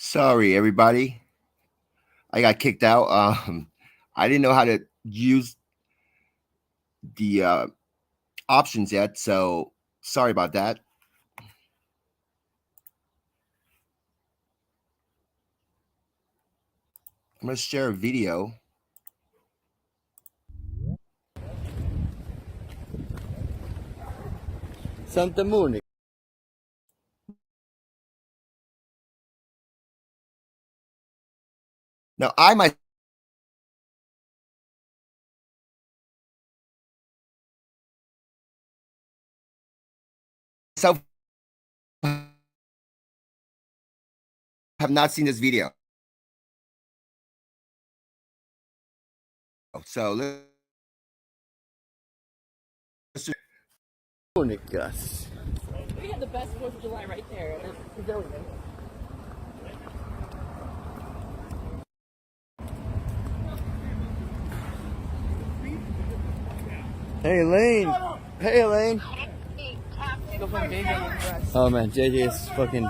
Sorry, everybody. I got kicked out. I didn't know how to use the options yet, so sorry about that. I'm going to share a video. Santa Monica. Now, I myself have not seen this video. So let's Monicas. We had the best 4th of July right there in the pavilion. Hey, Elaine. Hey, Elaine. Oh, man. JJ is fucking...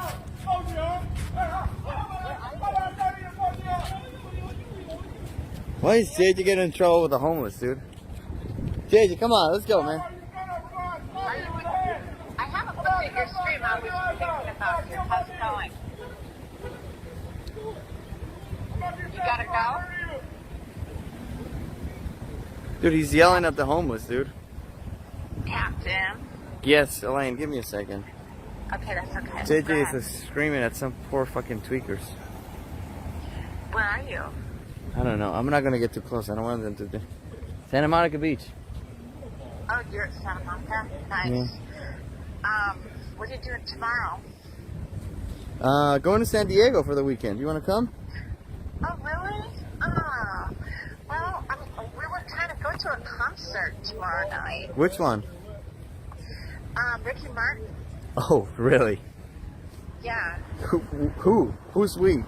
Why is JJ getting in trouble with the homeless, dude? JJ, come on. Let's go, man. I haven't looked at your stream. I was thinking about you. How's it going? You gotta go? Dude, he's yelling at the homeless, dude. Captain. Yes, Elaine, give me a second. Okay, that's okay. JJ is screaming at some poor fucking tweakers. Where are you? I don't know. I'm not going to get too close. I don't want them to do... Santa Monica Beach. Oh, you're at Santa Monica? Nice. Yeah. What are you doing tomorrow? Going to San Diego for the weekend. You want to come? Oh, really? Well, we were kind of going to a concert tomorrow night. Which one? Ricky Martin. Oh, really? Yeah. Who's we?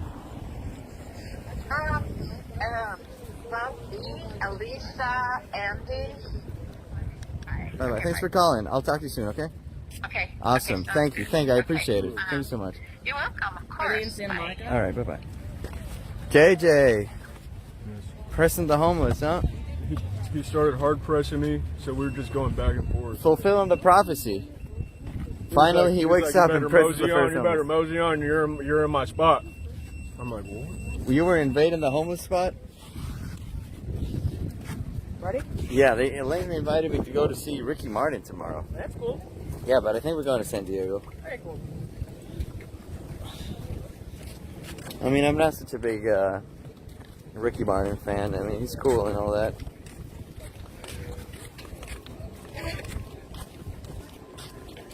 Well, me, Elisa, Andy. All right. Thanks for calling. I'll talk to you soon, okay? Okay. Awesome. Okay, Thank you. Thank you. I appreciate it. Okay. Thank you so much. You're welcome, of course. Are they in Santa Monica? All right. Bye-bye. JJ. Pressing the homeless, huh? He started hard pressing me, so we were just going back and forth. Fulfilling the prophecy. Finally, he wakes up and presses the first You better homeless. mosey on. You're in my spot. I'm like, what? You were invading the homeless spot? Ready? Yeah, Elaine invited me to go to see Ricky Martin tomorrow. That's cool. Yeah, but I think we're going to San Diego. Very cool. I mean, I'm not such a big Ricky Martin fan. I mean, he's cool and all that.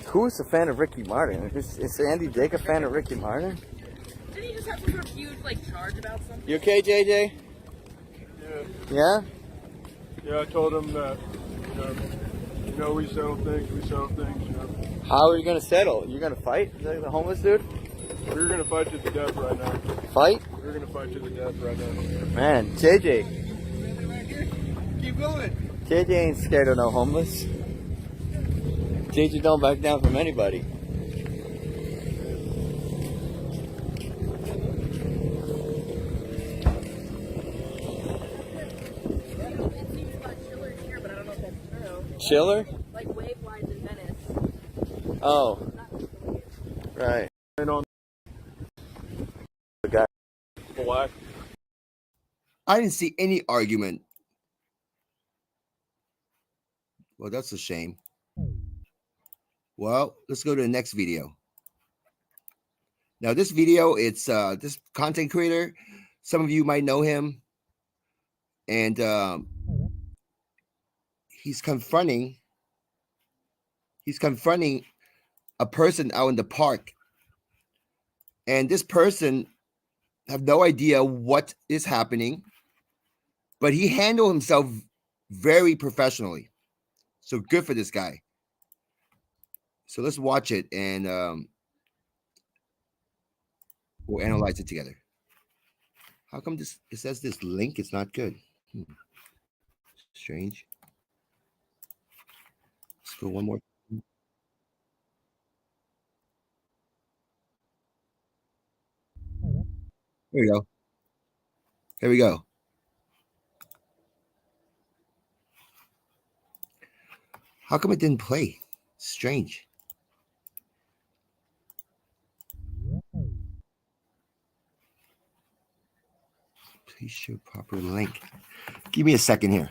Who is a fan of Ricky Martin? Is Andy Dick a fan of Ricky Martin? Didn't he just have some sort of huge charge about something? You okay, JJ? Yeah. Yeah? Yeah, I told him that, we settle things, How are you going to settle? You going to fight the homeless dude? We're going to fight to the death right now. Fight? We're going to fight to the death right now. Man, JJ. Keep going. JJ ain't scared of no homeless. JJ don't back down from anybody. Chiller? Like wave-wise in Venice. Oh. Right. And on The guy. black. I didn't see any argument. Well, that's a shame. Well, let's go to the next video. Now, this video, it's this content creator. Some of you might know him. And he's confronting a person out in the park. And this person have no idea what is happening, but he handled himself very professionally. So good for this guy. So let's watch it and we'll analyze it together. How come it says this link is not good? Strange. Let's go one more. Here we go. Here we go. How come it didn't play? Strange. Please show proper link. Give me a second here.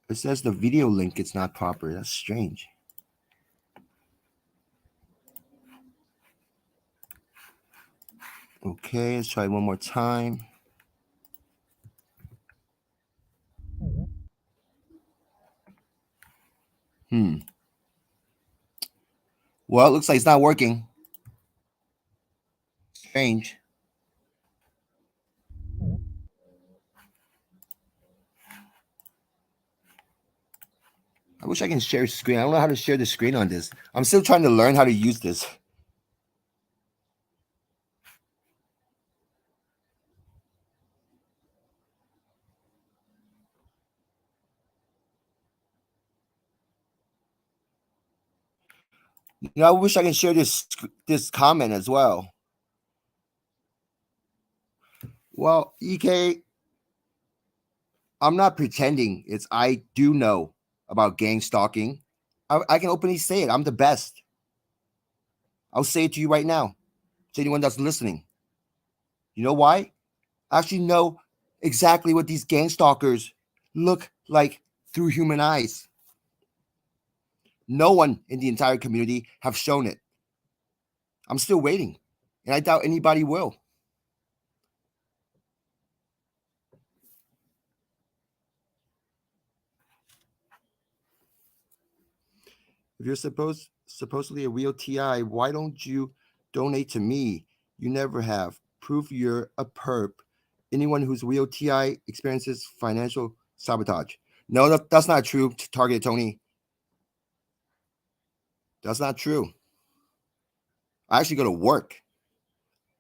It says the video link is not proper. That's strange. Okay, let's try one more time. Well, it looks like it's not working. Strange. I wish I can share screen. I don't know how to share the screen on this. I'm still trying to learn how to use this. I wish I can share this comment as well. Well, EK, I'm not pretending. I do know about gang stalking. I can openly say it. I'm the best. I'll say it to you right now, to anyone that's listening. You know why? I actually know exactly what these gang stalkers look like through human eyes. No one in the entire community have shown it. I'm still waiting, and I doubt anybody will. If you're supposedly a real TI, why don't you donate to me? You never have. Proof you're a perp. Anyone who's real TI experiences financial sabotage. No, that's not true, Target Tony. That's not true. I actually go to work.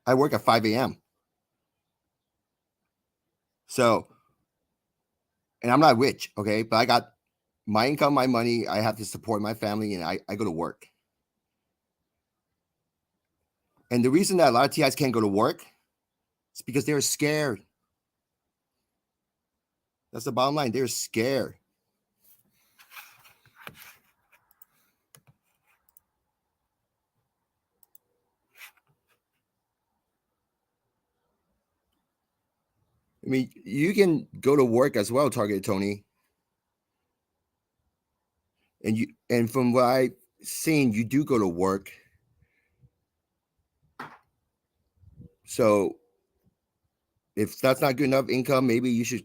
I work at 5 a.m. So, and I'm not rich, okay? But I got my income, my money. I have to support my family, and I go to work. And the reason that a lot of TIs can't go to work is because they're scared. That's the bottom line. They're scared. I mean, you can go to work as well, Target Tony. And from what I've seen, you do go to work. So if that's not good enough income, maybe you should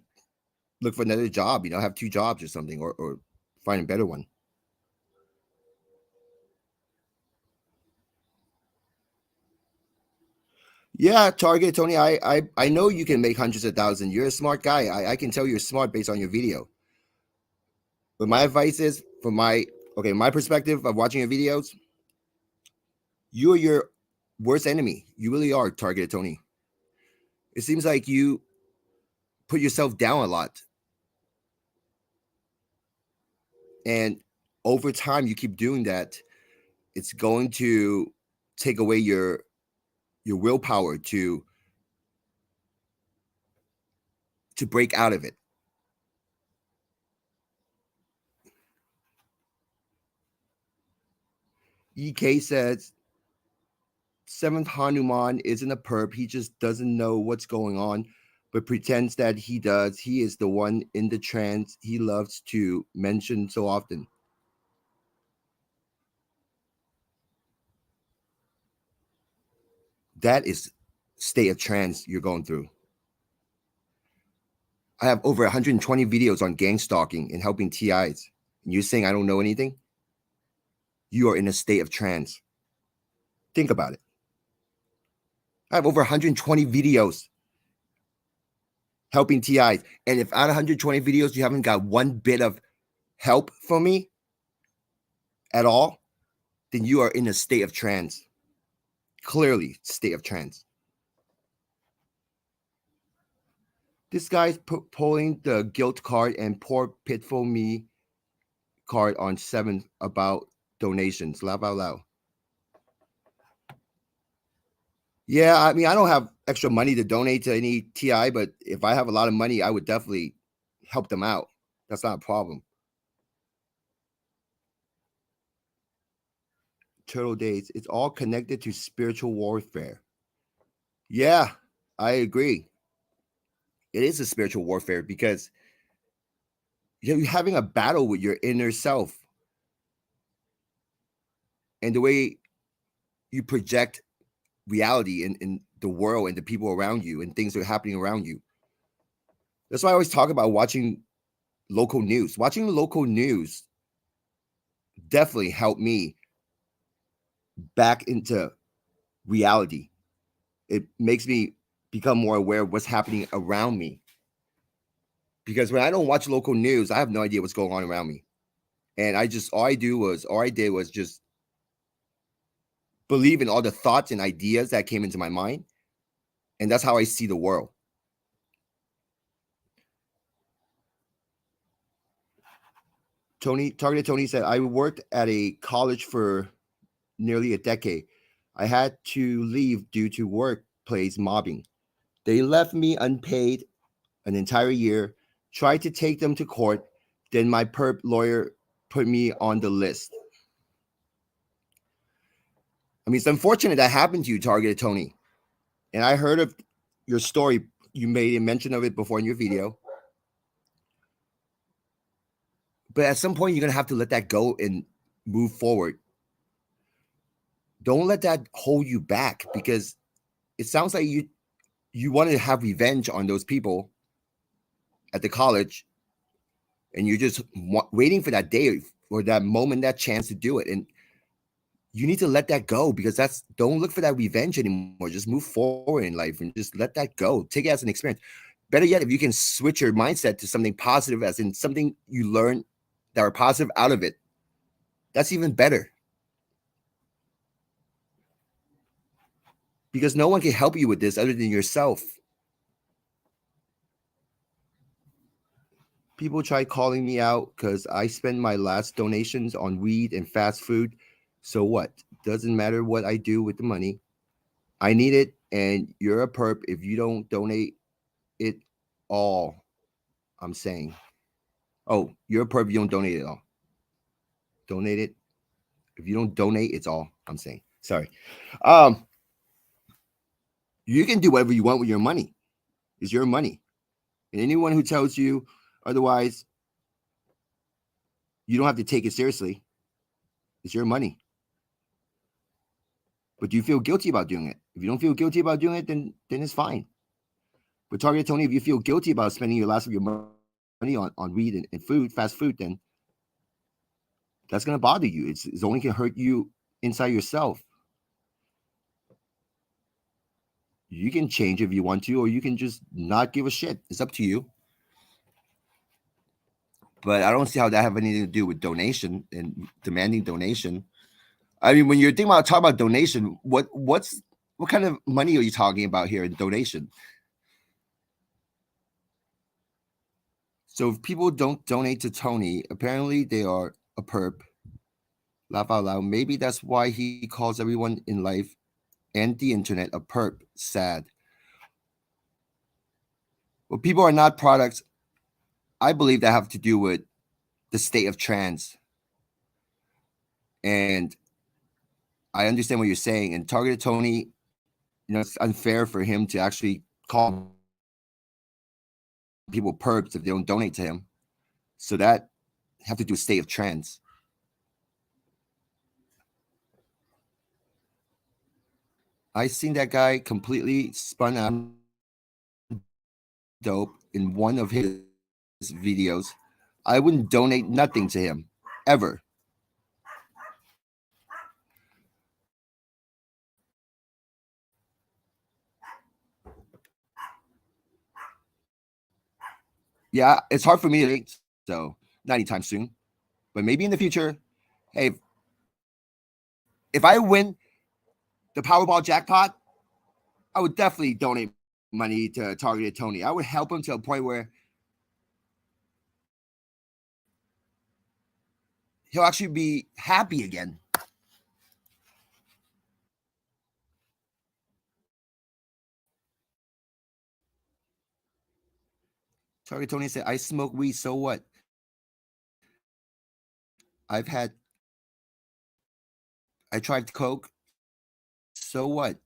look for another job, have 2 jobs or something, or find a better one. Yeah, Target Tony, I know you can make hundreds of thousands. You're a smart guy. I can tell you're smart based on your video. But my advice is, from my perspective of watching your videos, you are your worst enemy. You really are, Target Tony. It seems like you put yourself down a lot. And over time, you keep doing that, it's going to take away your willpower to break out of it. EK says, 7th Hanuman isn't a perp. He just doesn't know what's going on, but pretends that he does. He is the one in the trance he loves to mention so often. That is state of trance you're going through. I have over 120 videos on gang stalking and helping TIs. And you're saying I don't know anything? You are in a state of trance. Think about it. I have over 120 videos helping TIs. And if out of 120 videos, you haven't got one bit of help from me at all, then you are in a state of trance. Clearly, state of trance. This guy's pulling the guilt card and poor pitful me card on 7th about donations. Laugh out loud. Yeah, I mean, I don't have extra money to donate to any TI, but if I have a lot of money, I would definitely help them out. That's not a problem. Turtle Days, it's all connected to spiritual warfare. Yeah, I agree. It is a spiritual warfare because you're having a battle with your inner self and the way you project reality in the world and the people around you and things that are happening around you. That's why I always talk about watching local news. Watching local news definitely helped me back into reality. It makes me become more aware of what's happening around me. Because when I don't watch local news, I have no idea what's going on around me. And all I did was just believe in all the thoughts and ideas that came into my mind. And that's how I see the world. Targeted Tony said, I worked at a college for nearly a decade. I had to leave due to workplace mobbing. They left me unpaid an entire year, tried to take them to court. Then my perp lawyer put me on the list. I mean, it's unfortunate that happened to you, Targeted Tony. And I heard of your story. You made a mention of it before in your video. But at some point, you're going to have to let that go and move forward. Don't let that hold you back, because it sounds like you want to have revenge on those people at the college, and you're just waiting for that day or that moment, that chance to do it. And you need to let that go, because don't look for that revenge anymore. Just move forward in life and just let that go. Take it as an experience. Better yet, if you can switch your mindset to something positive, as in something you learn that are positive out of it, that's even better. Because no one can help you with this other than yourself. People try calling me out because I spend my last donations on weed and fast food. So what? Doesn't matter what I do with the money. I need it, and you're a perp if you don't donate it all. I'm saying. Oh, you're a perp if you don't donate it all. Donate it. If you don't donate, it's all. I'm saying. Sorry. You can do whatever you want with your money. It's your money. And anyone who tells you otherwise, you don't have to take it seriously. It's your money. But do you feel guilty about doing it? If you don't feel guilty about doing it, then it's fine. But Target Tony, if you feel guilty about spending your last of your money on weed and food, fast food, then that's going to bother you. It's only going to hurt you inside yourself. You can change if you want to, or you can just not give a shit. It's up to you. But I don't see how that have anything to do with donation and demanding donation. I mean, when you're talking about donation, what kind of money are you talking about here in donation? So if people don't donate to Tony, apparently they are a perp. Laugh out loud. Maybe that's why he calls everyone in life and the internet a perp. Sad. Well, people are not products. I believe that have to do with the state of trance. And I understand what you're saying. And Targeted Tony, it's unfair for him to actually call people perps if they don't donate to him. So that have to do with state of trance. I seen that guy completely spun out dope in one of his videos. I wouldn't donate nothing to him ever. Yeah, it's hard for me to date, so not anytime soon. But maybe in the future, hey, if I win the Powerball jackpot, I would definitely donate money to target Tony. I would help him to a point where he'll actually be happy again. Target Tony said, I smoke weed, so what? I tried coke, so what?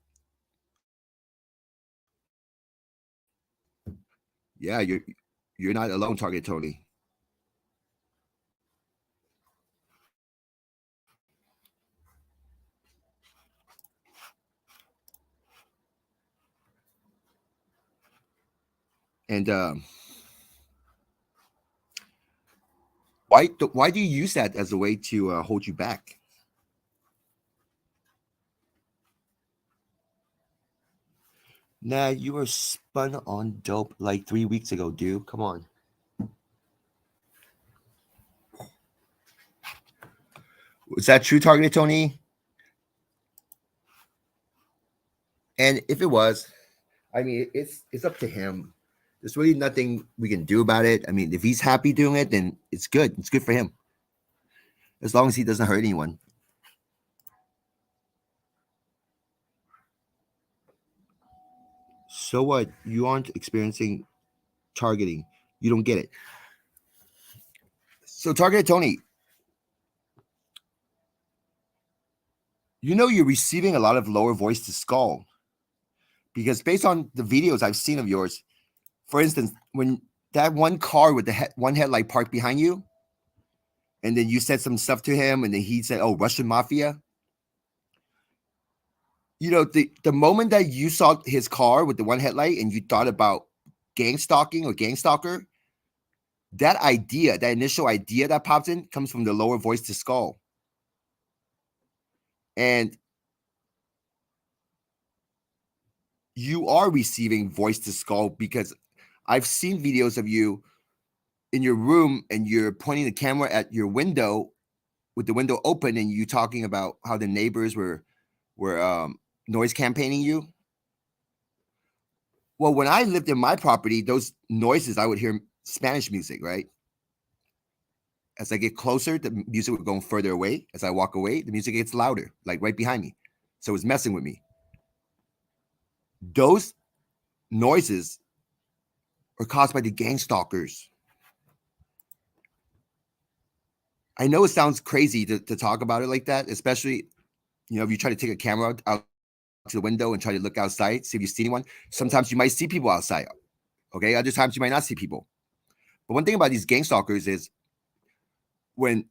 Yeah, you're not alone, Target Tony. And why do you use that as a way to hold you back? Nah, you were spun on dope like 3 weeks ago, dude. Come on. Was that true, Target Tony? And if it was, I mean, it's up to him. There's really nothing we can do about it. I mean, if he's happy doing it, then it's good. It's good for him, as long as he doesn't hurt anyone. So what? You aren't experiencing targeting. You don't get it. So, Target Tony, you're receiving a lot of lower voice to skull, because based on the videos I've seen of yours, for instance, when that one car with the one headlight parked behind you, and then you said some stuff to him, and then he said, "Oh, Russian mafia." The moment that you saw his car with the one headlight and you thought about gang stalking or gang stalker, that initial idea that pops in comes from the lower voice to skull. And you are receiving voice to skull, because I've seen videos of you in your room and you're pointing the camera at your window with the window open, and you talking about how the neighbors were noise campaigning you. Well, when I lived in my property, those noises, I would hear Spanish music, right? As I get closer, the music would go further away. As I walk away, the music gets louder, like right behind me. So it's messing with me. Those noises are caused by the gang stalkers. I know it sounds crazy to talk about it like that, especially, if you try to take a camera out to the window and try to look outside, see if you see anyone. Sometimes you might see people outside. Okay. Other times you might not see people. But one thing about these gang stalkers is when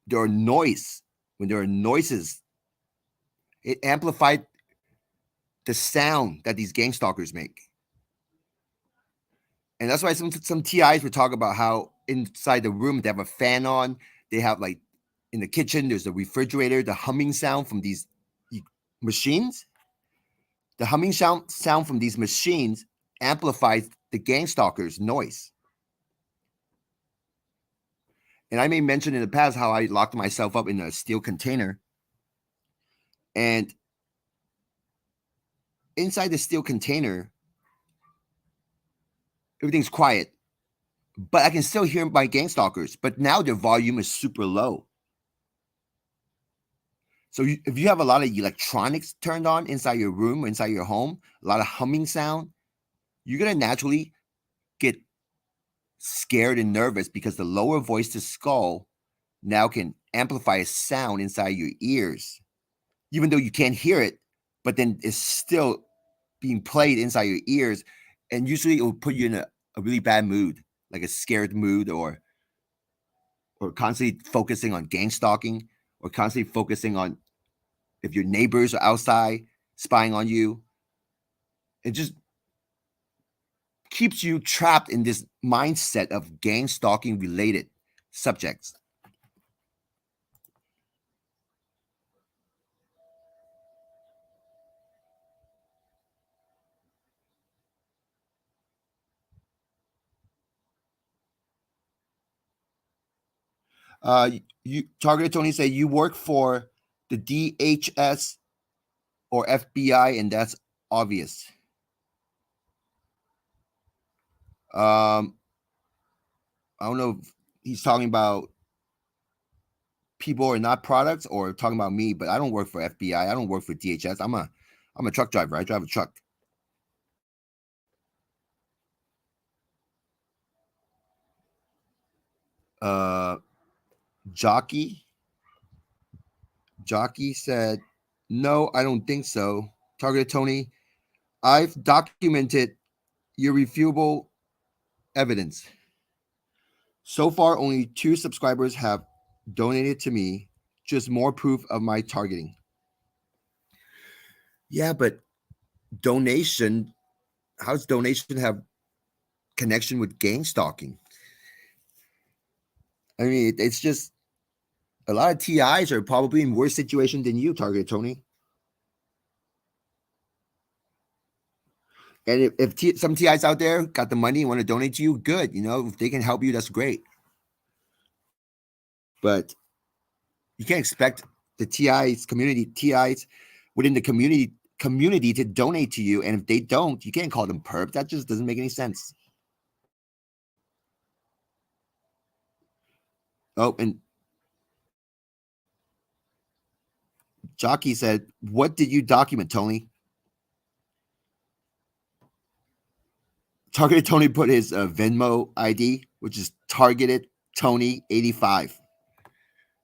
there are noises, it amplified the sound that these gang stalkers make. And that's why some TIs would talk about how inside the room they have a fan on. They have, like, in the kitchen, there's a refrigerator, the humming sound from these machines. The humming sound from these machines amplifies the gang stalker's noise. And I may mention in the past how I locked myself up in a steel container. And inside the steel container, everything's quiet. But I can still hear my gang stalkers. But now their volume is super low. So if you have a lot of electronics turned on inside your room, inside your home, a lot of humming sound, you're going to naturally get scared and nervous, because the lower voice to skull now can amplify a sound inside your ears, even though you can't hear it, but then it's still being played inside your ears. And usually it will put you in a really bad mood, like a scared mood, or constantly focusing on gang stalking, or constantly focusing on if your neighbors are outside spying on you. It just keeps you trapped in this mindset of gang stalking related subjects. You targeted Tony say you work for the DHS or FBI, and that's obvious. Um, I don't know if he's talking about people are not products or talking about me, but I don't work for FBI. I don't work for DHS. I'm a truck driver. I drive a truck. Uh, Jockey said, "No, I don't think so." Targeted Tony, I've documented irrefutable evidence. So far, only 2 subscribers have donated to me. Just more proof of my targeting. Yeah, but donation. How's donation have connection with gang stalking? I mean, it's just a lot of TIs are probably in worse situation than you, Targeted Tony. And if some TIs out there got the money and want to donate to you, good. You know, if they can help you, that's great. But you can't expect the TIs within the community to donate to you. And if they don't, you can't call them perp. That just doesn't make any sense. Oh, and Jockey said, "What did you document, Tony?" Targeted Tony put his Venmo ID, which is targeted Tony 85.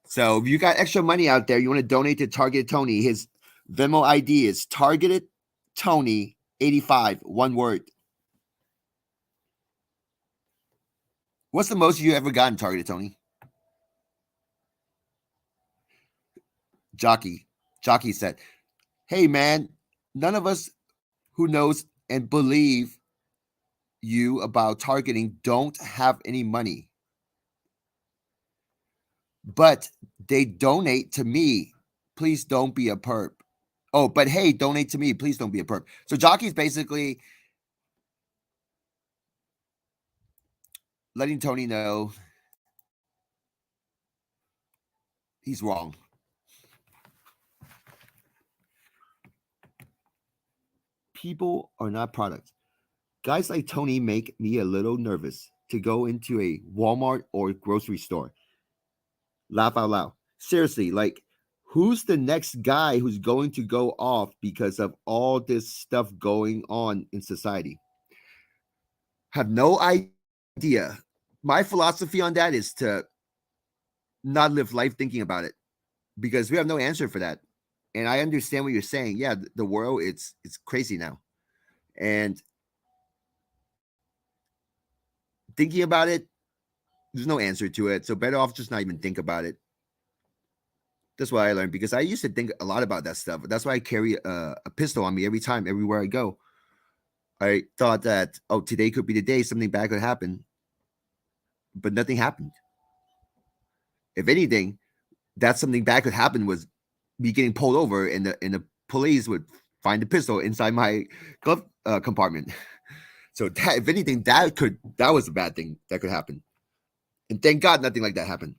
So if you got extra money out there, you want to donate to Targeted Tony, his Venmo ID is targeted Tony 85, one word. What's the most you ever gotten Targeted Tony? Jockey said, "Hey man, none of us who knows and believe you about targeting don't have any money. But they donate to me. Please don't be a perp. Oh, but hey, donate to me. Please don't be a perp." So Jockey's basically letting Tony know he's wrong. People are not products. Guys like Tony make me a little nervous to go into a Walmart or grocery store. Laugh out loud. Seriously, like, who's the next guy who's going to go off because of all this stuff going on in society? Have no idea. My philosophy on that is to not live life thinking about it because we have no answer for that. And I understand what you're saying. Yeah, the world it's crazy now. And thinking about it, there's no answer to it. So better off just not even think about it. That's what I learned because I used to think a lot about that stuff. That's why I carry a pistol on me every time, everywhere I go. I thought that, oh, today could be the day something bad could happen, but nothing happened. If anything, that something bad could happen was me getting pulled over, and the police would find the pistol inside my glove compartment. So that, if anything, that was a bad thing that could happen. And thank God nothing like that happened.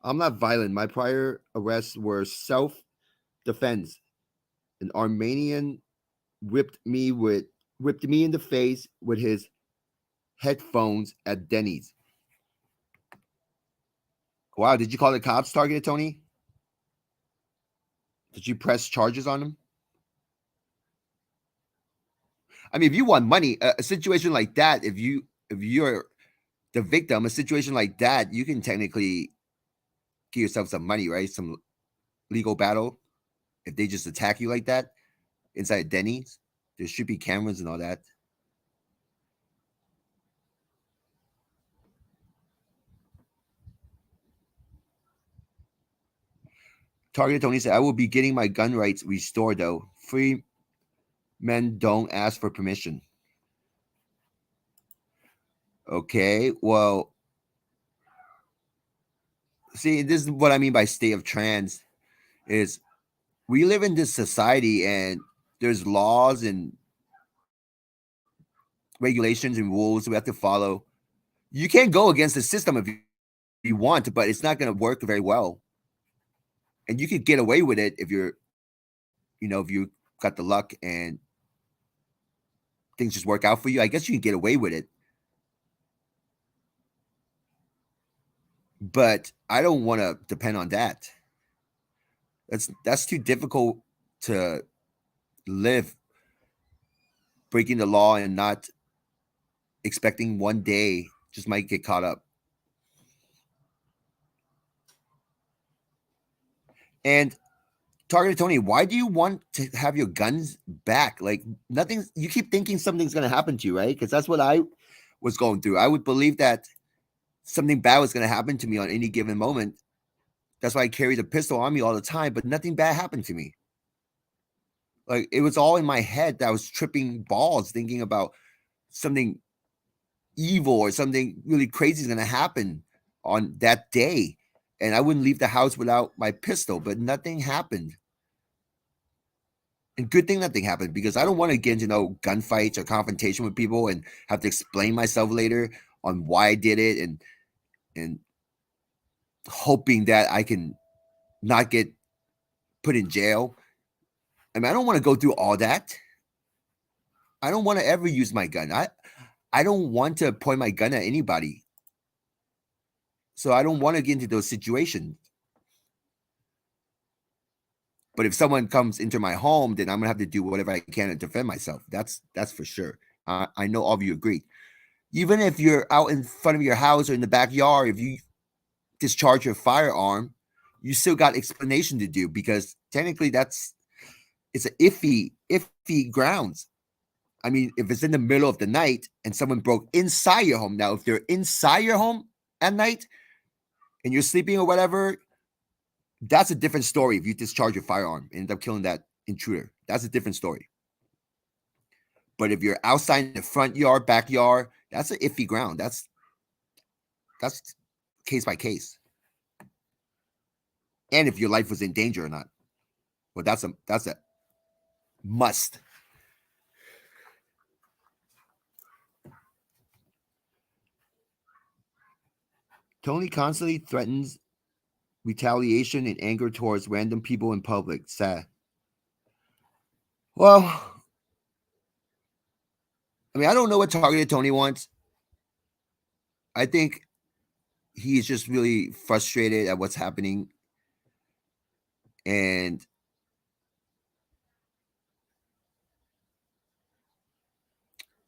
I'm not violent. My prior arrests were self-defense. An Armenian whipped me in the face with his headphones at Denny's. Wow, did you call the cops Targeted Tony? Did you press charges on him? I mean, if you want money, a situation like that, if you're the victim, a situation like that, you can technically give yourself some money, right? Some legal battle. If they just attack you like that inside Denny's, there should be cameras and all that. Targeted Tony said, "I will be getting my gun rights restored, though. Free men don't ask for permission." Okay, well, see, this is what I mean by state of trance. Is we live in this society and there's laws and regulations and rules we have to follow. You can't go against the system if you want, but it's not going to work very well. And you could get away with it if you're, if you got the luck and things just work out for you, I guess you can get away with it. But I don't want to depend on that. That's too difficult to live, breaking the law and not expecting one day just might get caught up. And Targeted Tony, why do you want to have your guns back? Like nothing, you keep thinking something's going to happen to you, right? Because that's what I was going through. I would believe that something bad was going to happen to me on any given moment. That's why I carried a pistol on me all the time, but nothing bad happened to me. Like it was all in my head that I was tripping balls thinking about something evil or something really crazy is going to happen on that day. And I wouldn't leave the house without my pistol, but nothing happened. And good thing nothing happened, because I don't want to get into no gunfights or confrontation with people and have to explain myself later on why I did it, and hoping that I can not get put in jail. I mean, I don't want to go through all that. I don't want to ever use my gun. I don't want to point my gun at anybody. So I don't want to get into those situations. But if someone comes into my home, then I'm gonna have to do whatever I can to defend myself. That's for sure. I know all of you agree. Even if you're out in front of your house or in the backyard, if you discharge your firearm, you still got explanation to do, because technically it's an iffy grounds. I mean, if it's in the middle of the night and someone broke inside your home, now if they're inside your home at night and you're sleeping or whatever, that's a different story. If you discharge your firearm and end up killing that intruder, that's a different story. But if you're outside in the front yard, backyard, that's an iffy ground. That's case by case. And if your life was in danger or not. Well, that's a must. Tony constantly threatens retaliation and anger towards random people in public. Sad. Well, I mean, I don't know what Targeted Tony wants. I think he's just really frustrated at what's happening. And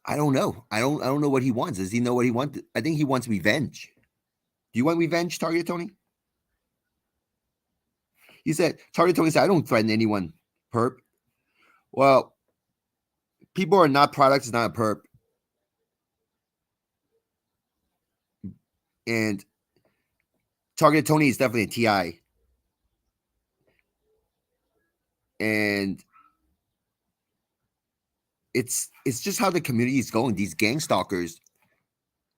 I don't know. I don't know what he wants. Does he know what he wants? I think he wants revenge. Do you want revenge, Targeted Tony? He said, Targeted Tony said, I don't threaten anyone, perp. Well, people are not products, it's not a perp. And Targeted Tony is definitely a TI. And it's just how the community is going. These gang stalkers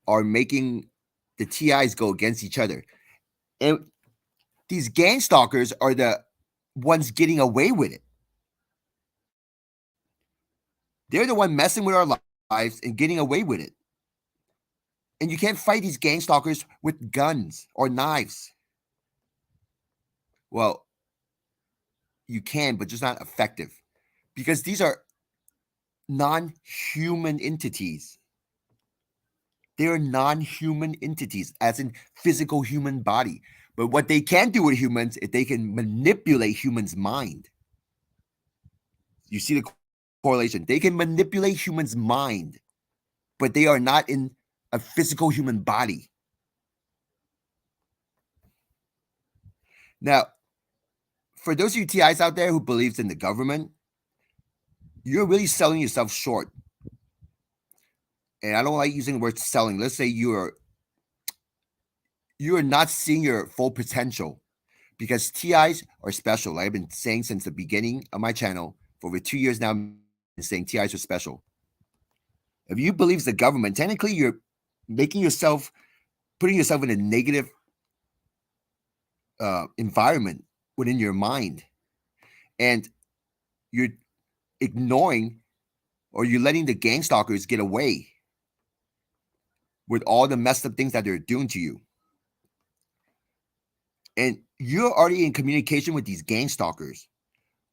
are making the TIs go against each other. And these gang stalkers are the ones getting away with it. They're the one messing with our lives and getting away with it. And you can't fight these gang stalkers with guns or knives. Well, you can, but just not effective. Because these are non-human entities. They are non-human entities, as in physical human body. But what they can do with humans is they can manipulate humans' mind. You see the correlation. They can manipulate humans' mind, but they are not in a physical human body. Now, for those of you TIs out there who believes in the government, you're really selling yourself short. And I don't like using the word selling. Let's say you're not seeing your full potential, because TIs are special. Like I've been saying since the beginning of my channel for over 2 years now, I've been saying TIs are special. If you believe the government, technically you're putting yourself in a negative environment within your mind, and you're ignoring, or you're letting the gang stalkers get away with all the messed up things that they're doing to you. And you're already in communication with these gang stalkers,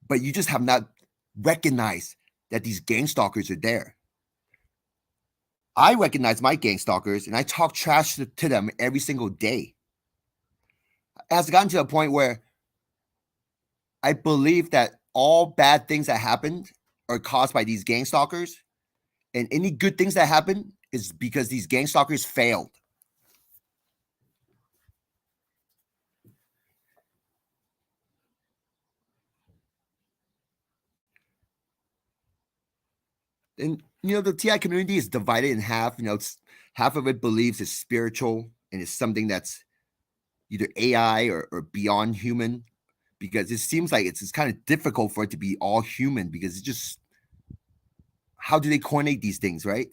but you just have not recognized that these gang stalkers are there. I recognize my gang stalkers and I talk trash to them every single day. It has gotten to a point where I believe that all bad things that happened are caused by these gang stalkers, and any good things that happen is because these gang stalkers failed. And the TI community is divided in half. It's half of it believes it's spiritual and it's something that's either AI or beyond human, because it seems like it's kind of difficult for it to be all human, because it's just, how do they coordinate these things, right?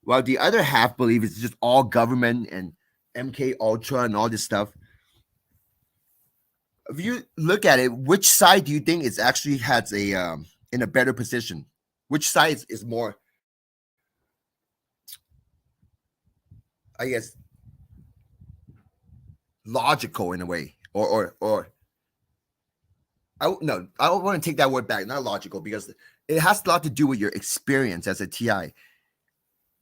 While the other half believe it's just all government and MK Ultra and all this stuff. If you look at it, which side do you think is actually has in a better position? Which side is more, I guess, logical in a way, or I don't want to take that word back, not logical, because it has a lot to do with your experience as a TI.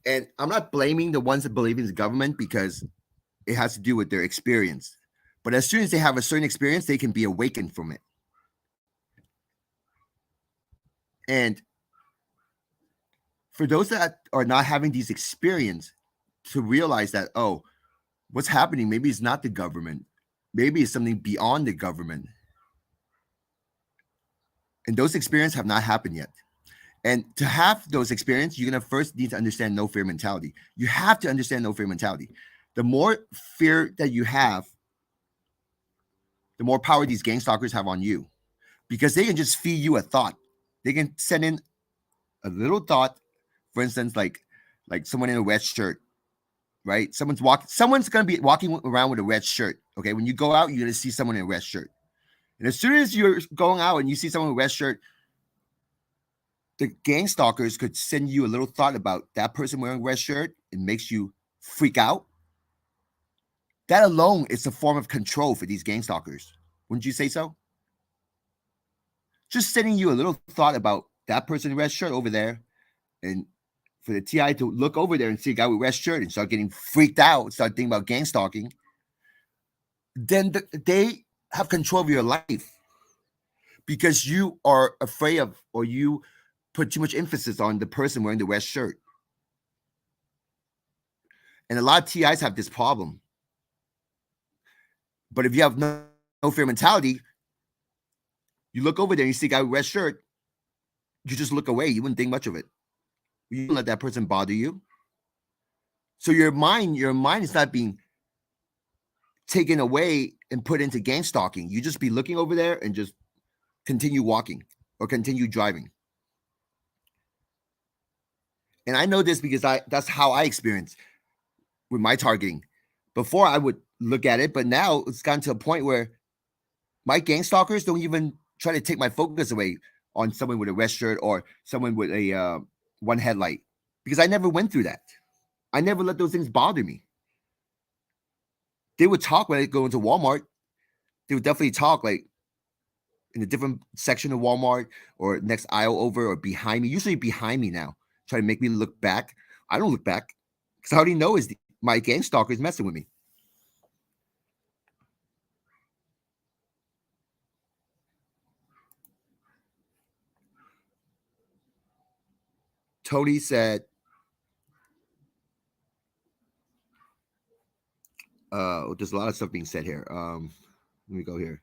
And I'm not blaming the ones that believe in the government, because it has to do with their experience. But as soon as they have a certain experience, they can be awakened from it. And for those that are not having these experience, to realize that, oh, what's happening, maybe it's not the government, maybe it's something beyond the government. And those experiences have not happened yet. And to have those experiences, you're going to first need to understand no fear mentality. You have to understand no fear mentality. The more fear that you have, the more power these gang stalkers have on you, because they can just feed you a thought. They can send in a little thought, for instance, like someone in a red shirt, right? Someone's going to be walking around with a red shirt. Okay. When you go out, you're going to see someone in a red shirt. And as soon as you're going out and you see someone in a red shirt, the gang stalkers could send you a little thought about that person wearing a red shirt. It makes you freak out. That alone is a form of control for these gang stalkers. Wouldn't you say so? Just sending you a little thought about that person in red shirt over there, and for the TI to look over there and see a guy with red shirt and start getting freaked out, start thinking about gang stalking, then they have control of your life, because you are afraid of, or you put too much emphasis on the person wearing the red shirt. And a lot of TIs have this problem. But if you have no fear mentality, you look over there and you see a guy with a red shirt, you just look away. You wouldn't think much of it. You don't let that person bother you. So your mind is not being taken away and put into gang stalking. You just be looking over there and just continue walking or continue driving. And I know this because that's how I experienced with my targeting. Before I would look at it, but now it's gotten to a point where my gang stalkers don't even try to take my focus away on someone with a red shirt or someone with a one headlight, because I never went through that. I never let those things bother me. They would talk when I go into Walmart. They would definitely talk like in a different section of Walmart or next aisle over or behind me, usually behind me now, try to make me look back. I don't look back because I already know my gang stalker is messing with me. Tony said, there's a lot of stuff being said here. Let me go here.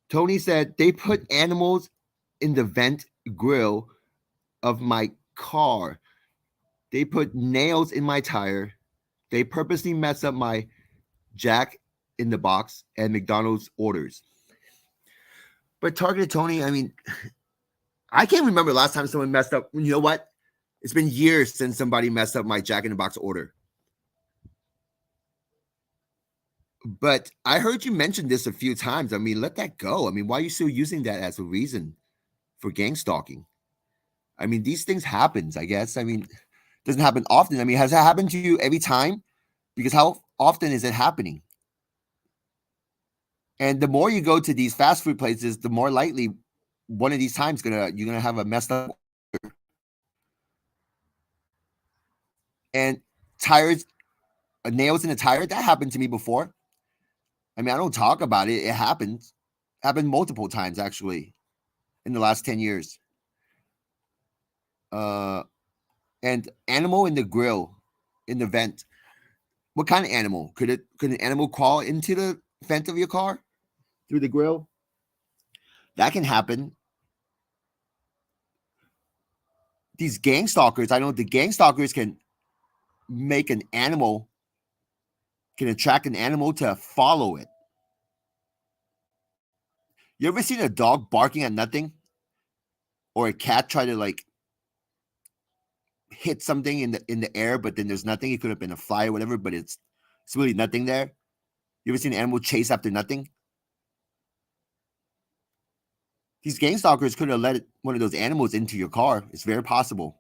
Tony said they put animals in the vent grill of my car. They put nails in my tire. They purposely mess up my Jack in the Box and McDonald's orders. But Targeted Tony, I mean, I can't remember the last time someone messed up. You know what? It's been years since somebody messed up my Jack in the Box order. But I heard you mention this a few times. I mean, let that go. I mean, why are you still using that as a reason for gang stalking? I mean, these things happen, I guess. I mean, it doesn't happen often. I mean, has that happened to you every time? Because how often is it happening? And the more you go to these fast food places, the more likely one of these times you're gonna have a messed up order. And tires, nails in a tire, that happened to me before. I mean, I don't talk about it. It happens. Happened multiple times actually in the last 10 years. And animal in the grill, in the vent. What kind of animal? Could an animal crawl into the vent of your car through the grill? That can happen. These gang stalkers, I know the gang stalkers can make an animal, can attract an animal to follow it. You ever seen a dog barking at nothing? Or a cat try to like hit something in the air, but then there's nothing. It could have been a fly or whatever, but it's really nothing there. You ever seen an animal chase after nothing? These gang stalkers could have let one of those animals into your car. It's very possible.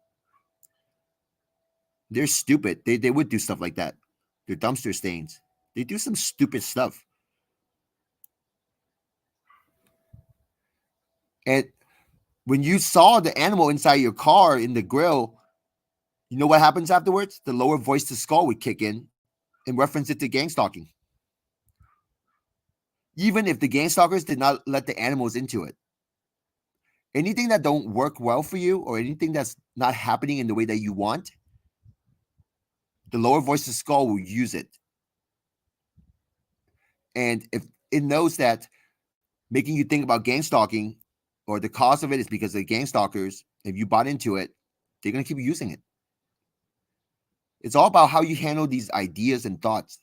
They're stupid. They would do stuff like that. They're dumpster stains. They do some stupid stuff. And when you saw the animal inside your car in the grill, you know what happens afterwards? The lower voice to skull would kick in and reference it to gang stalking. Even if the gang stalkers did not let the animals into it. Anything that don't work well for you or anything that's not happening in the way that you want, the lower voice to skull will use it. And if it knows that making you think about gang stalking or the cause of it is because of the gang stalkers, if you bought into it, they're going to keep using it. It's all about how you handle these ideas and thoughts.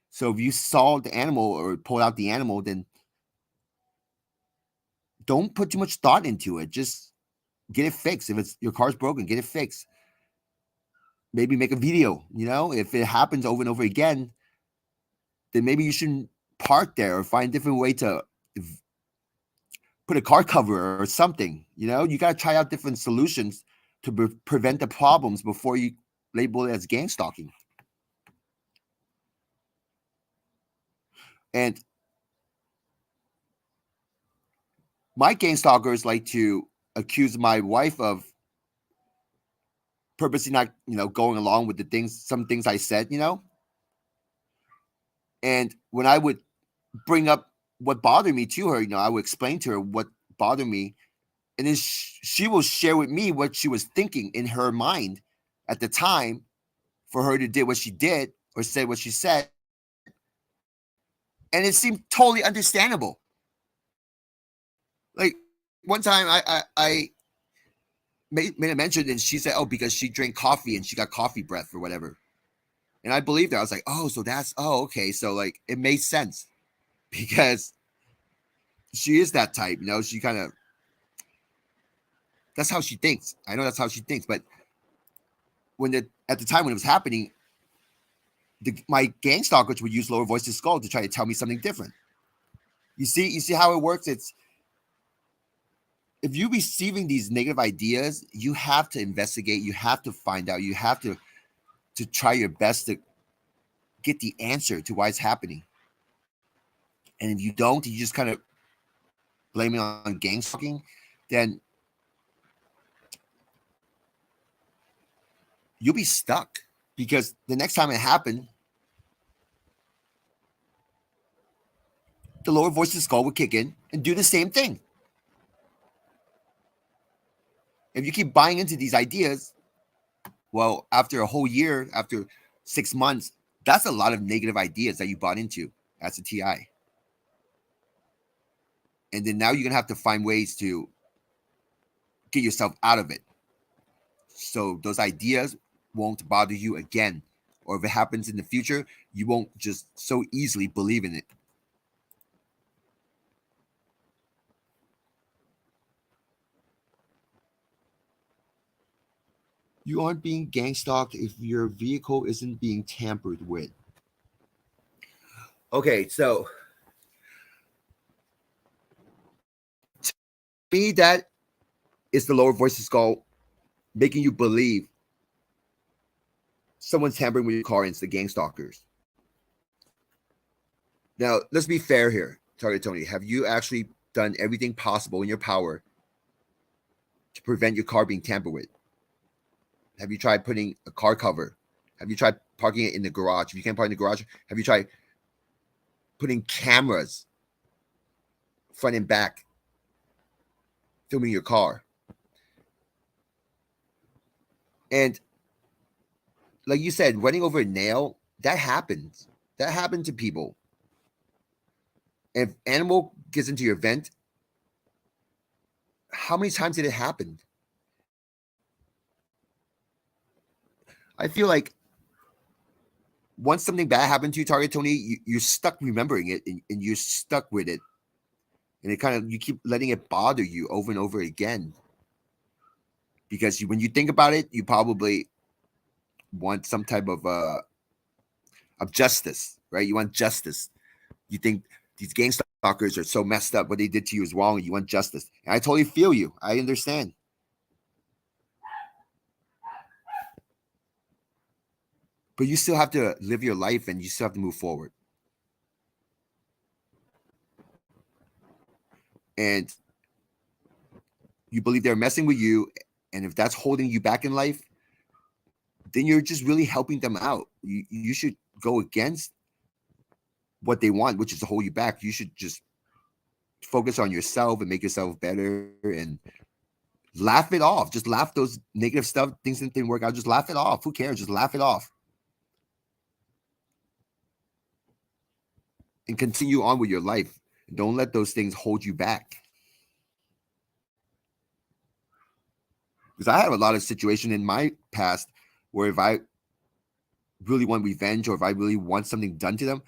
So if you saw the animal or pulled out the animal, then don't put too much thought into it. Just get it fixed. If it's your car's broken, get it fixed. Maybe make a video. If it happens over and over again, then maybe you shouldn't park there or find a different way to put a car cover or something. You got to try out different solutions to prevent the problems before you label it as gang stalking. And my gang stalkers like to accuse my wife of purposely not, going along with some things I said, And when I would bring up what bothered me to her, I would explain to her what bothered me. And then she will share with me what she was thinking in her mind at the time for her to do what she did or say what she said. And it seemed totally understandable. Like one time I made a mention and she said, oh, because she drank coffee and she got coffee breath or whatever. And I believed her. I was like, oh, so okay. So like it made sense because she is that type, she kind of, that's how she thinks. I know that's how she thinks. But at the time when it was happening, my gang stalkers would use lower voice to skull to try to tell me something different. You see how it works? It's, if you're receiving these negative ideas, you have to investigate. You have to find out. You have to try your best to get the answer to why it's happening. And if you don't, you just kind of blame it on gang stalking, then you'll be stuck because the next time it happened, the lower voice of the skull would kick in and do the same thing. If you keep buying into these ideas, well, after a whole year, after 6 months, that's a lot of negative ideas that you bought into as a TI. And then now you're going to have to find ways to get yourself out of it. So those ideas won't bother you again. Or if it happens in the future, you won't just so easily believe in it. You aren't being gang stalked if your vehicle isn't being tampered with. Okay, so to me, that is the lower voice of skull making you believe someone's tampering with your car and it's the gang stalkers. Now, let's be fair here, Target Tony. Have you actually done everything possible in your power to prevent your car being tampered with? Have you tried putting a car cover? Have you tried parking it in the garage? If you can't park in the garage, have you tried putting cameras front and back filming your car? And like you said, running over a nail, that happens. That happened to people. If animal gets into your vent, how many times did it happen? I feel like once something bad happened to you, Target Tony, you're stuck remembering it and you're stuck with it. And it kind of, you keep letting it bother you over and over again. Because when you think about it, you probably want some type of justice, right? You want justice. You think these gang stalkers are so messed up. What they did to you is wrong. And you want justice. And I totally feel you. I understand. But you still have to live your life and you still have to move forward. And you believe they're messing with you. And if that's holding you back in life, then you're just really helping them out. You should go against what they want, which is to hold you back. You should just focus on yourself and make yourself better and laugh it off. Just laugh those negative stuff, things that didn't work out. Just laugh it off. Who cares? Just laugh it off. And continue on with your life. Don't let those things hold you back. Because I have a lot of situation in my past where if I really want revenge or if I really want something done to them,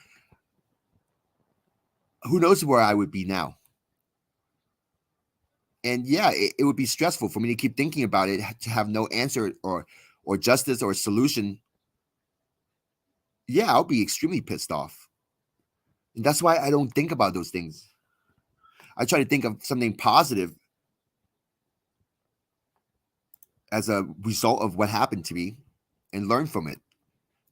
who knows where I would be now. And yeah, it would be stressful for me to keep thinking about it, to have no answer or justice or solution. Yeah, I'll be extremely pissed off. And that's why I don't think about those things. I try to think of something positive as a result of what happened to me and learn from it.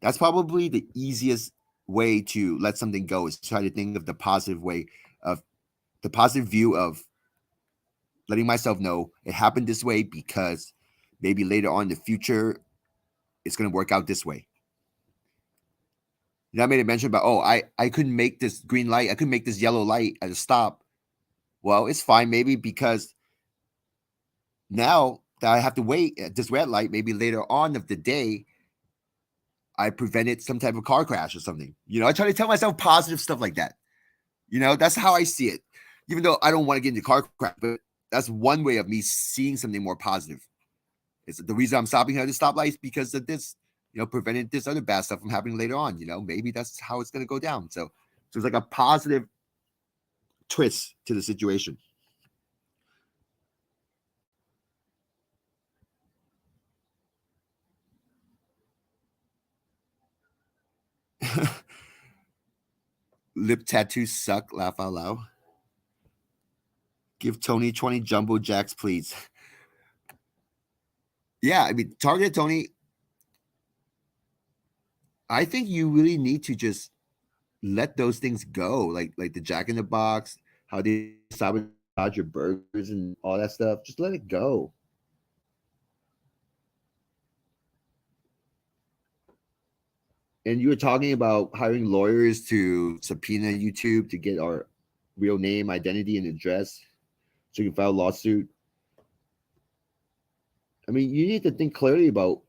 That's probably the easiest way to let something go, is try to think of the positive way, of the positive view of letting myself know it happened this way because maybe later on in the future it's going to work out this way. You know, I made a mention about, I couldn't make this green light. I couldn't make this yellow light at a stop. Well, it's fine, maybe because now that I have to wait at this red light, maybe later on of the day, I prevented some type of car crash or something. You know, I try to tell myself positive stuff like that. You know, that's how I see it. Even though I don't want to get into car crash, but that's one way of me seeing something more positive. It's the reason I'm stopping at the stoplights because of this, you know, preventing this other bad stuff from happening later on. You know, maybe that's how it's going to go down. So it's like a positive twist to the situation. Lip tattoos suck. Laugh out loud. Give Tony 20 jumbo jacks, please. Yeah, I mean, Target Tony, I think you really need to just let those things go, like the Jack in the Box, how they sabotage your burgers and all that stuff. Just let it go. And you were talking about hiring lawyers to subpoena YouTube to get our real name, identity, and address so you can file a lawsuit. I mean, you need to think clearly about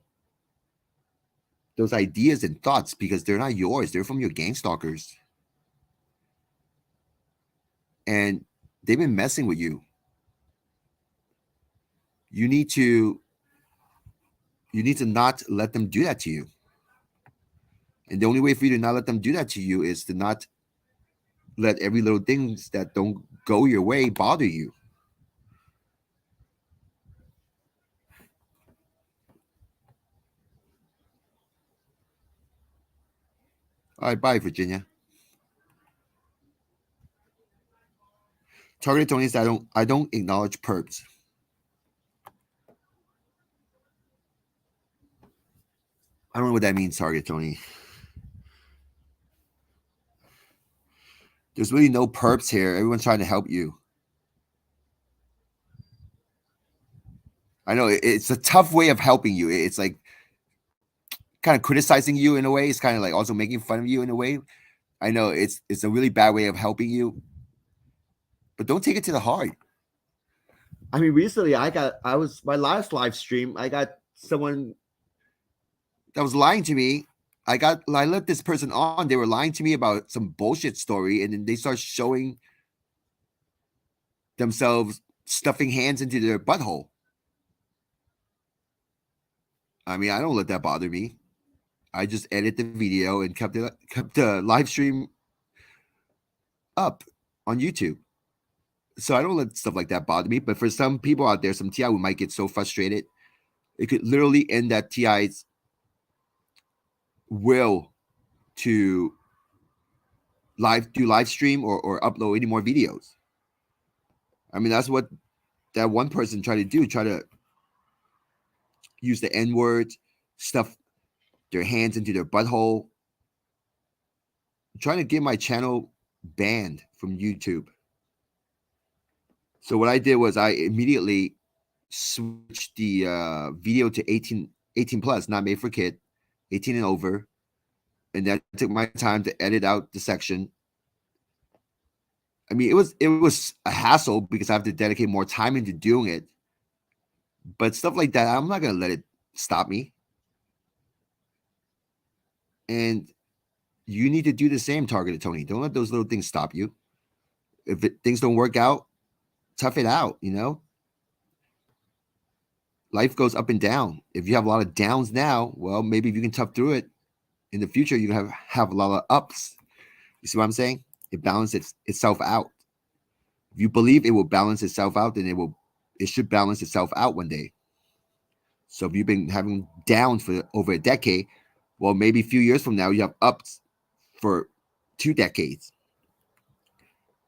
those ideas and thoughts because they're not yours. They're from your gang stalkers. And they've been messing with you. You need to not let them do that to you. And the only way for you to not let them do that to you is to not let every little things that don't go your way bother you. All right, bye, Virginia. Target Tony said, I don't acknowledge perps. I don't know what that means, Target Tony. There's really no perps here. Everyone's trying to help you. I know it's a tough way of helping you. It's like kind of criticizing you in a way. It's kind of like also making fun of you in a way. I know it's a really bad way of helping you, but don't take it to the heart. I mean, recently I was my last live stream. I got someone that was lying to me. I let this person on. They were lying to me about some bullshit story, and then they start showing themselves stuffing hands into their butthole. I mean, I don't let that bother me. I just edit the video and kept the live stream up on YouTube. So I don't let stuff like that bother me. But for some people out there, some TI who might get so frustrated, it could literally end that TI's will to do live stream or upload any more videos. I mean, that's what that one person tried to do. Try to use the N-word, stuff their hands into their butthole. I'm trying to get my channel banned from YouTube. So what I did was I immediately switched the video to 18 plus, not made for kid, 18 and over. And that took my time to edit out the section. I mean, it was a hassle because I have to dedicate more time into doing it. But stuff like that, I'm not going to let it stop me. And you need to do the same, Targeted Tony. Don't let those little things stop you. If things don't work out, tough it out, you know? Life goes up and down. If you have a lot of downs now, well, maybe if you can tough through it, in the future, you can have a lot of ups. You see what I'm saying? It balances itself out. If you believe it will balance itself out, then it should balance itself out one day. So if you've been having downs for over a decade, well, maybe a few years from now, you have ups for 2 decades.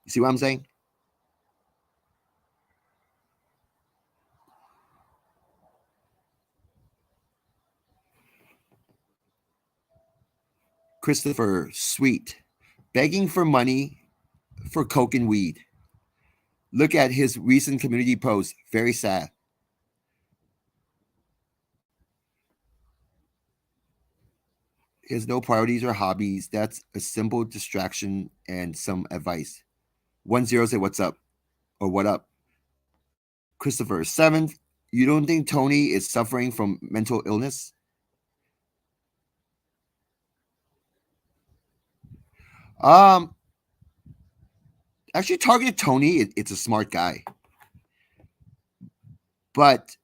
You see what I'm saying? Christopher Sweet, begging for money for coke and weed. Look at his recent community post. Very sad. He has no priorities or hobbies. That's a simple distraction and some advice. 10 say what's up or what up. Christopher 7th, you don't think Tony is suffering from mental illness? Actually, Targeted Tony, it's a smart guy. But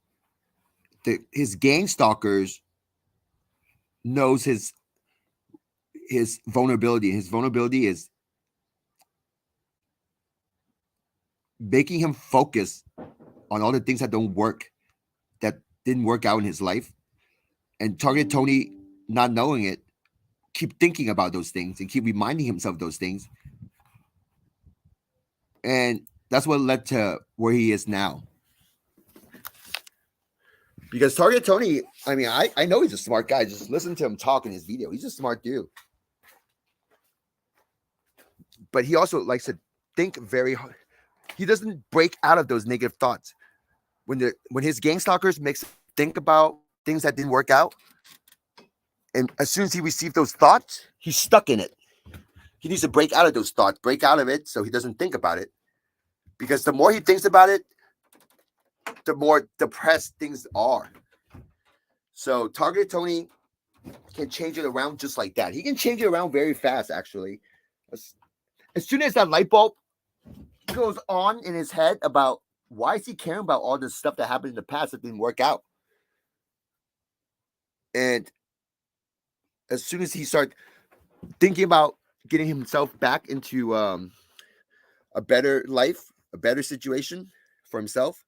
his gang stalkers knows his vulnerability. His vulnerability is making him focus on all the things that don't work, that didn't work out in his life. And Targeted Tony, not knowing it, keep thinking about those things and keep reminding himself of those things. And that's what led to where he is now. Because Target Tony, I mean, I know he's a smart guy. Just listen to him talk in his video. He's a smart dude. But he also likes to think very hard. He doesn't break out of those negative thoughts. When his gang stalkers makes him think about things that didn't work out, and as soon as he received those thoughts, he's stuck in it. He needs to break out of those thoughts, break out of it so he doesn't think about it. Because the more he thinks about it, the more depressed things are. So Targeted Tony can change it around just like that. He can change it around very fast, actually. As soon as that light bulb goes on in his head about why is he caring about all this stuff that happened in the past that didn't work out? And as soon as he starts thinking about getting himself back into a better life, a better situation for himself,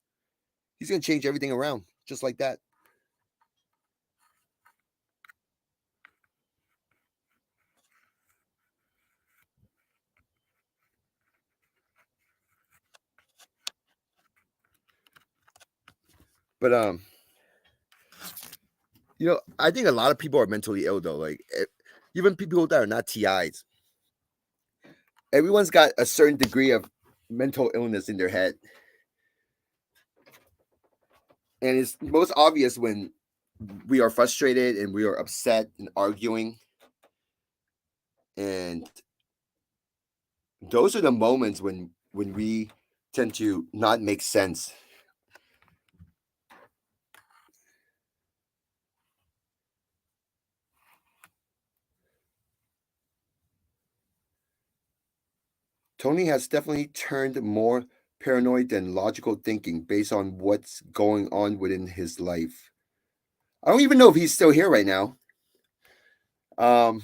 he's going to change everything around just like that. But I think a lot of people are mentally ill though. Like even people that are not TIs. everyone's got a certain degree of mental illness in their head. And it's most obvious when we are frustrated and we are upset and arguing. And those are the moments when we tend to not make sense. Tony has definitely turned more paranoid than logical thinking based on what's going on within his life. I don't even know if he's still here right now. Um,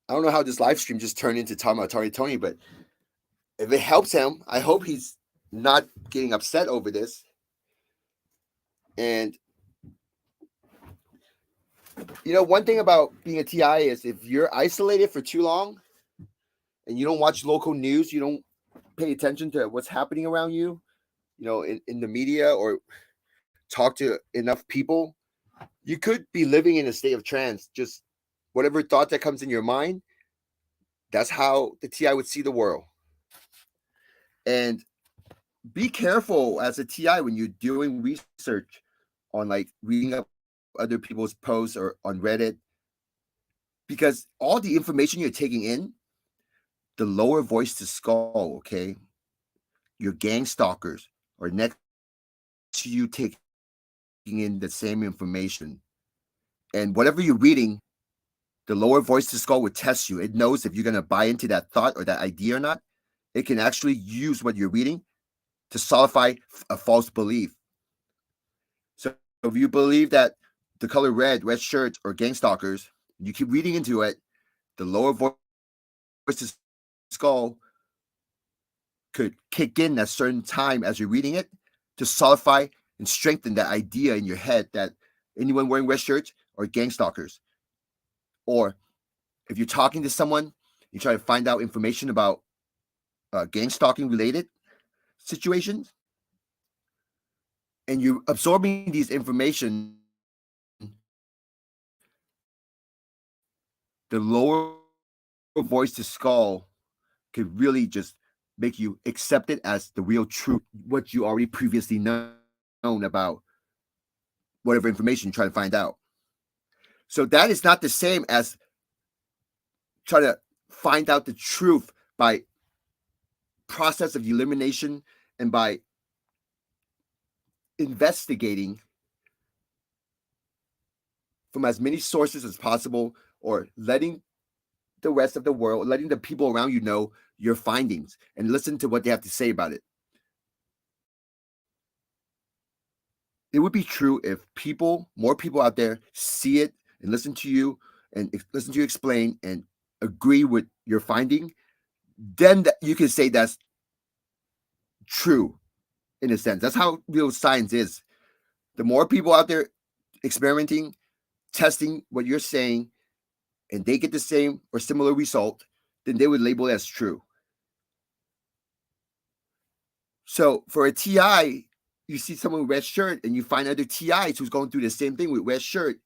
I don't know how this live stream just turned into talking about Tony, but if it helps him, I hope he's not getting upset over this. And one thing about being a TI is if you're isolated for too long and you don't watch local news, you don't pay attention to what's happening around you, in the media, or talk to enough people, you could be living in a state of trance. Just whatever thought that comes in your mind, that's how the TI would see the world. And be careful as a TI when you're doing research on like reading up other people's posts or on Reddit, because all the information you're taking in, the lower voice to skull, okay, your gang stalkers are next to you taking in the same information. And whatever you're reading, the lower voice to skull would test you. It knows if you're going to buy into that thought or that idea or not. It can actually use what you're reading to solidify a false belief. So if you believe that the color red shirts, or gang stalkers, you keep reading into it, the lower voice to skull could kick in at a certain time as you're reading it to solidify and strengthen that idea in your head that anyone wearing red shirts are gang stalkers. Or if you're talking to someone, you try to find out information about gang stalking related situations, and you're absorbing these information, the lower voice to skull could really just make you accept it as the real truth, what you already previously known about whatever information you try to find out. So that is not the same as trying to find out the truth by process of elimination and by investigating from as many sources as possible, or letting the rest of the world, letting the people around you know your findings and listen to what they have to say about it. It would be true if more people out there see it and listen to you and listen to you explain and agree with your finding, then you can say that's true in a sense. That's how real science is. The more people out there experimenting, testing what you're saying, and they get the same or similar result, then they would label it as true. So for a TI, you see someone with red shirt and you find other TIs who's going through the same thing with red shirt,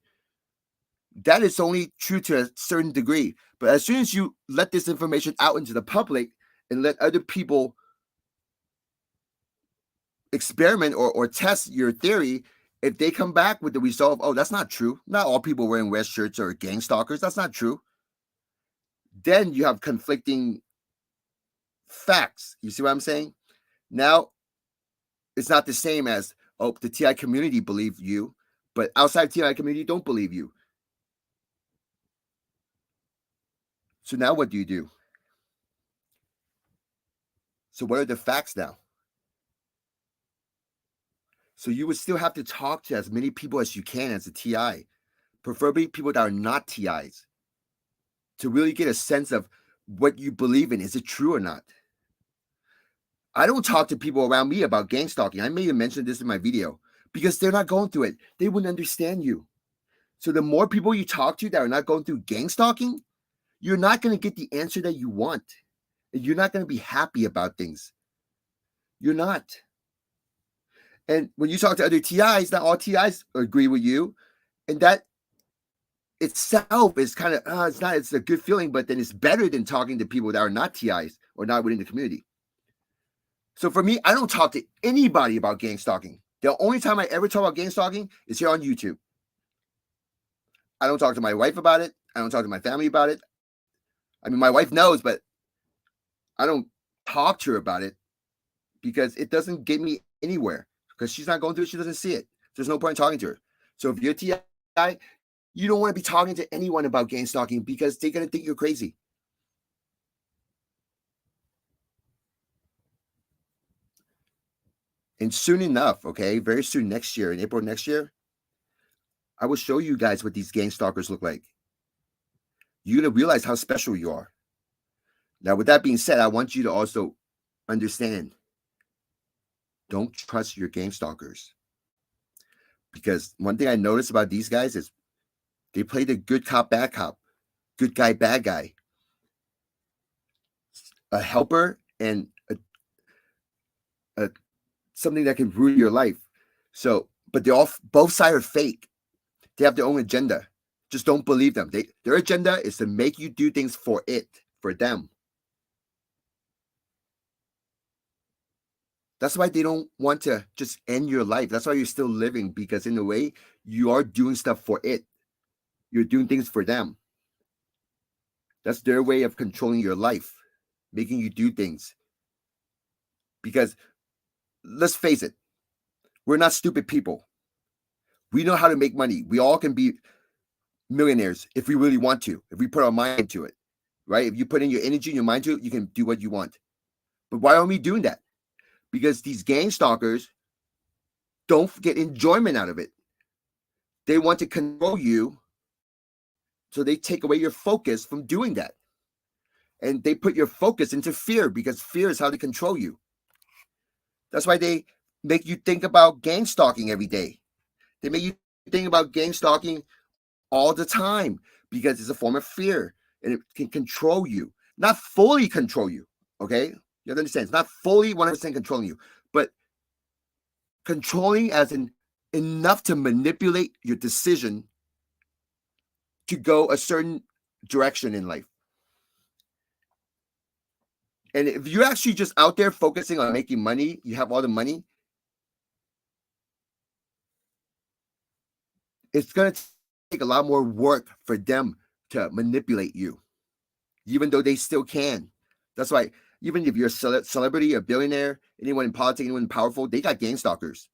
that is only true to a certain degree. But as soon as you let this information out into the public and let other people experiment or test your theory, if they come back with the result of, oh, that's not true, not all people wearing red shirts are gang stalkers, that's not true, then you have conflicting facts. You see what I'm saying? Now, it's not the same as, oh, the TI community believe you, but outside TI community don't believe you. So now what do you do? So what are the facts now? So you would still have to talk to as many people as you can as a TI, preferably people that are not TIs, to really get a sense of what you believe in. Is it true or not? I don't talk to people around me about gang stalking. I may have mentioned this in my video because they're not going through it. They wouldn't understand you. So the more people you talk to that are not going through gang stalking, you're not going to get the answer that you want. You're not going to be happy about things. You're not. And when you talk to other TIs, not all TIs agree with you. And that itself is kind of it's a good feeling, but then it's better than talking to people that are not TIs or not within the community. So for me, I don't talk to anybody about gang stalking. The only time I ever talk about gang stalking is here on YouTube. I don't talk to my wife about it. I don't talk to my family about it. I mean, my wife knows, but I don't talk to her about it because it doesn't get me anywhere because she's not going through it. She doesn't see it. There's no point in talking to her. So if you're a TI, you don't want to be talking to anyone about gang stalking because they're going to think you're crazy. And soon enough, okay, very soon next year, in April next year, I will show you guys what these gang stalkers look like. You're going to realize how special you are. Now, with that being said, I want you to also understand, don't trust your gang stalkers. Because one thing I noticed about these guys is they play the good cop, bad cop, good guy, bad guy, a helper and a something that can ruin your life. So, but they're all, both sides are fake. They have their own agenda. Just don't believe them. Their agenda is to make you do things for them. That's why they don't want to just end your life. That's why you're still living, because in a way, you are doing stuff for it. You're doing things for them. That's their way of controlling your life, making you do things. Because let's face it, we're not stupid people. We know how to make money. We all can be millionaires if we really want to, if we put our mind to it, right? If you put in your energy and your mind to it, you can do what you want. But why aren't we doing that? Because these gang stalkers don't get enjoyment out of it. They want to control you, so they take away your focus from doing that. And they put your focus into fear, because fear is how they control you. That's why they make you think about gang stalking every day. They make you think about gang stalking all the time because it's a form of fear and it can control you. Not fully control you, okay? You have to understand, it's not fully 100% controlling you, but controlling as in enough to manipulate your decision to go a certain direction in life. And if you're actually just out there focusing on making money, you have all the money, it's going to take a lot more work for them to manipulate you, even though they still can. That's why even if you're a celebrity, a billionaire, anyone in politics, anyone powerful, they got gang stalkers.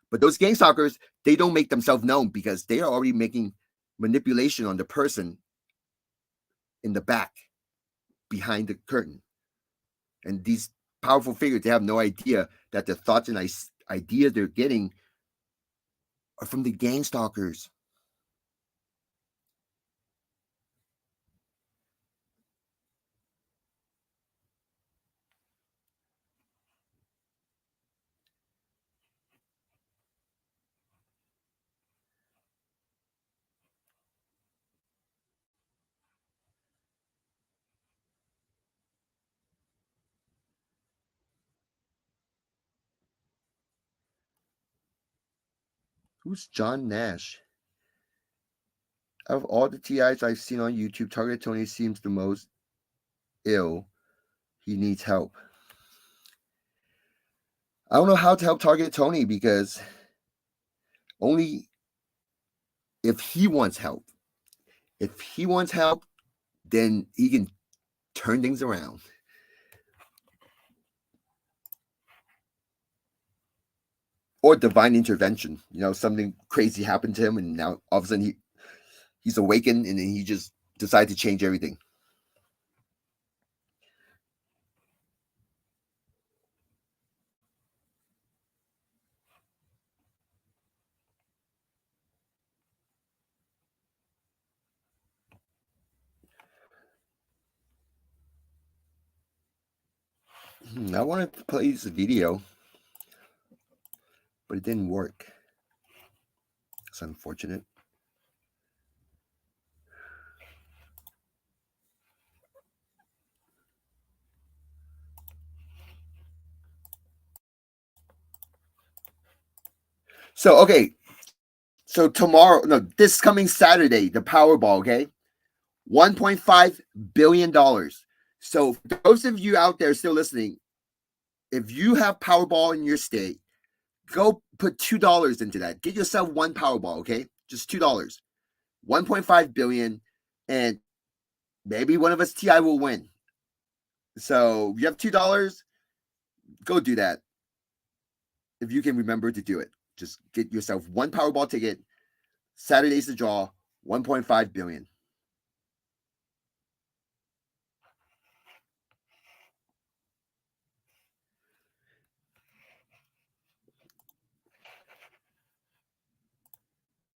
But those gang stalkers, they don't make themselves known because they are already making manipulation on the person in the back, behind the curtain. And these powerful figures, they have no idea that the thoughts and ideas they're getting are from the gang stalkers. Who's John Nash? Out of all the TIs I've seen on YouTube, Target Tony seems the most ill. He needs help. I don't know how to help Target Tony because only if he wants help. If he wants help, then he can turn things around. Or divine intervention. You know, something crazy happened to him and now all of a sudden he's awakened and then he just decided to change everything. I wanted to play this video, but it didn't work. It's unfortunate. So, okay. So tomorrow, no, this coming Saturday, the Powerball, okay? $1.5 billion. So for those of you out there still listening, if you have Powerball in your state, go put $2 into that. Get yourself one Powerball, okay? Just $2. 1.5 billion, and maybe one of us TI will win. So you have $2, go do that. If you can remember to do it, just get yourself one Powerball ticket. Saturday's the draw, 1.5 billion.